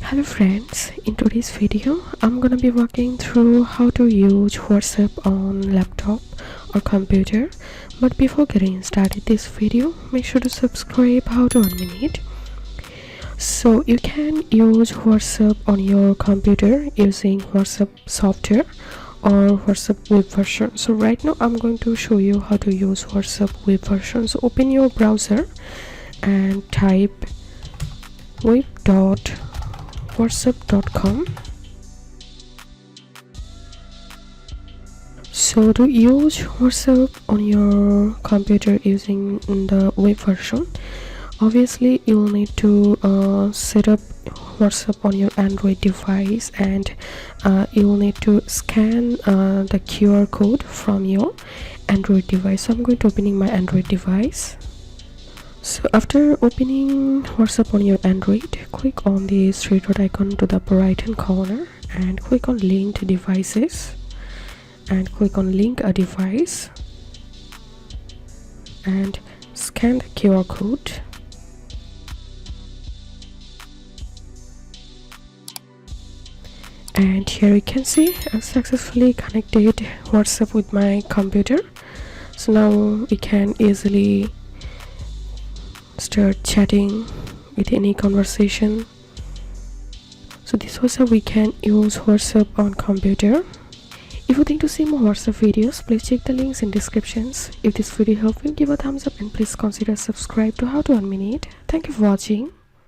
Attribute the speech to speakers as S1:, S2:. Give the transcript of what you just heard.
S1: Hello friends, in today's video I'm gonna be walking through how to use WhatsApp on laptop or computer. But before getting started this video, make sure to subscribe how to 1 minute. So you can use WhatsApp on your computer using WhatsApp software or WhatsApp web version. So right now I'm going to show you how to use WhatsApp web version. So open your browser and type web.whatsapp.com. So to use WhatsApp on your computer using the web version, obviously you'll need to set up WhatsApp on your Android device, and you'll need to scan the QR code from your Android device. So I'm going to opening my Android device. So after opening WhatsApp on your Android, click on the three dot icon to the upper right hand corner and click on linked devices and click on link a device and scan the QR code. And here you can see I've successfully connected WhatsApp with my computer. So now we can easily start chatting with any conversation. So this was how we can use WhatsApp on computer. If you think to see more WhatsApp videos, please check the links in descriptions. If this video helped you, give a thumbs up and please consider subscribe to How to 1 Minute. Thank you for watching.